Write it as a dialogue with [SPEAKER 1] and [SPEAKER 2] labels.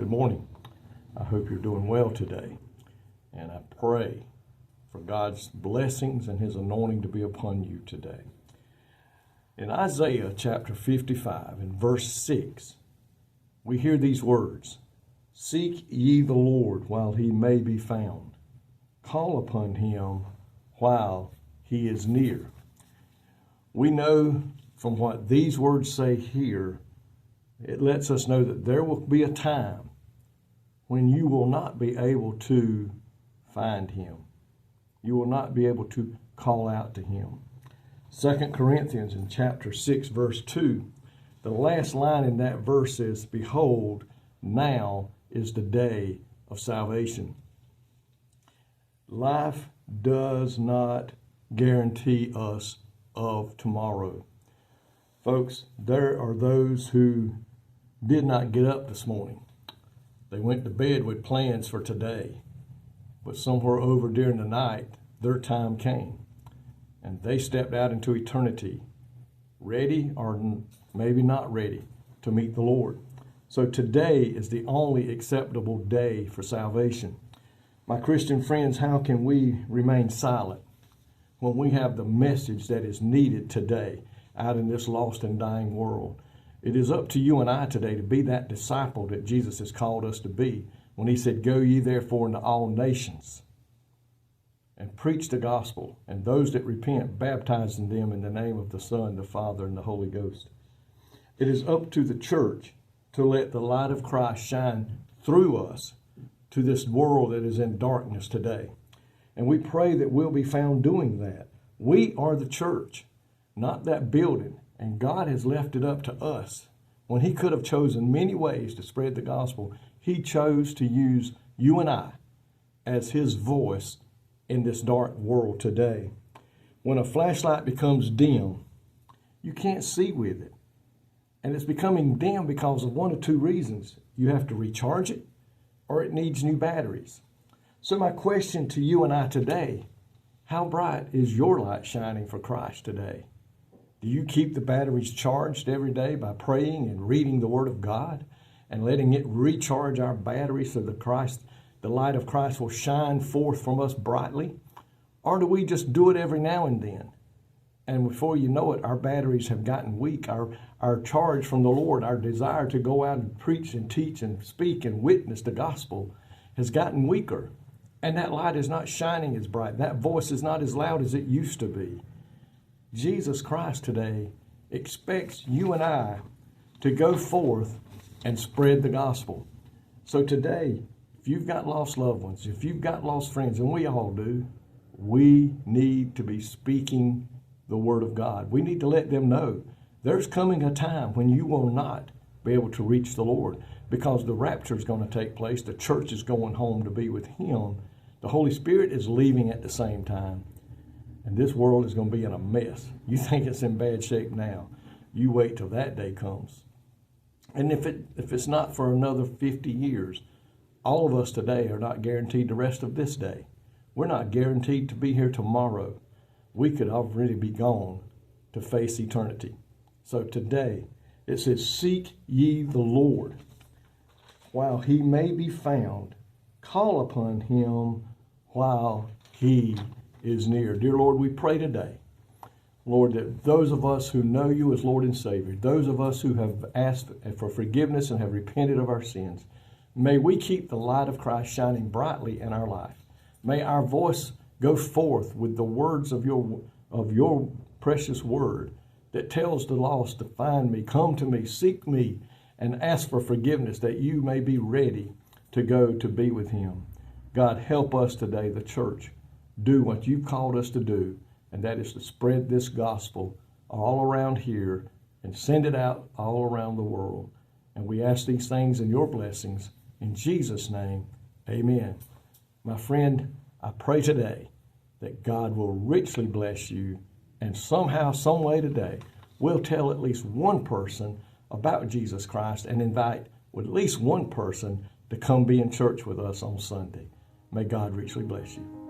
[SPEAKER 1] Good morning. I hope you're doing well today. And I pray for God's blessings and His anointing to be upon you today. In Isaiah chapter 55 and verse 6, we hear these words, "Seek ye the Lord while He may be found. Call upon Him while He is near." We know from what these words say here, it lets us know that there will be a time when you will not be able to find Him. You will not be able to call out to Him. 2 Corinthians in chapter 6, verse 2, the last line in that verse is, "Behold, now is the day of salvation." Life does not guarantee us of tomorrow. Folks, there are those who did not get up this morning. They went to bed with plans for today, but somewhere over during the night, their time came, and they stepped out into eternity, ready or maybe not ready to meet the Lord. So today is the only acceptable day for salvation. My Christian friends, how can we remain silent when we have the message that is needed today out in this lost and dying world? It is up to you and I today to be that disciple that Jesus has called us to be when He said, "Go ye therefore into all nations and preach the gospel, and those that repent, baptizing them in the name of the Son, the Father, and the Holy Ghost." It is up to the church to let the light of Christ shine through us to this world that is in darkness today. And we pray that we'll be found doing that. We are the church, not that building. And God has left it up to us. When He could have chosen many ways to spread the gospel, He chose to use you and I as His voice in this dark world today. When a flashlight becomes dim, you can't see with it. And it's becoming dim because of one of two reasons. You have to recharge it, or it needs new batteries. So my question to you and I today, how bright is your light shining for Christ today? Do you keep the batteries charged every day by praying and reading the Word of God and letting it recharge our batteries so the light of Christ will shine forth from us brightly? Or do we just do it every now and then? And before you know it, our batteries have gotten weak. Our charge from the Lord, our desire to go out and preach and teach and speak and witness the gospel has gotten weaker. And that light is not shining as bright. That voice is not as loud as it used to be. Jesus Christ today expects you and I to go forth and spread the gospel. So today, if you've got lost loved ones, if you've got lost friends, and we all do, we need to be speaking the Word of God. We need to let them know there's coming a time when you will not be able to reach the Lord because the rapture is going to take place. The church is going home to be with Him. The Holy Spirit is leaving at the same time. And this world is going to be in a mess. You think it's in bad shape now. You wait till that day comes. And if it's not for another 50 years, all of us today are not guaranteed the rest of this day. We're not guaranteed to be here tomorrow. We could already be gone to face eternity. So today, it says, "Seek ye the Lord while He may be found. Call upon Him while He is near." Dear Lord, we pray today, Lord, that those of us who know You as Lord and Savior, those of us who have asked for forgiveness and have repented of our sins, may we keep the light of Christ shining brightly in our life. May our voice go forth with the words of your precious word that tells the lost to find me, come to me, seek me, and ask for forgiveness that You may be ready to go to be with Him. God, help us today, the church, do what You've called us to do, and that is to spread this gospel all around here and send it out all around the world. And we ask these things in Your blessings. In Jesus' name, amen. My friend, I pray today that God will richly bless you, and somehow, some way today, we'll tell at least one person about Jesus Christ and invite at least one person to come be in church with us on Sunday. May God richly bless you.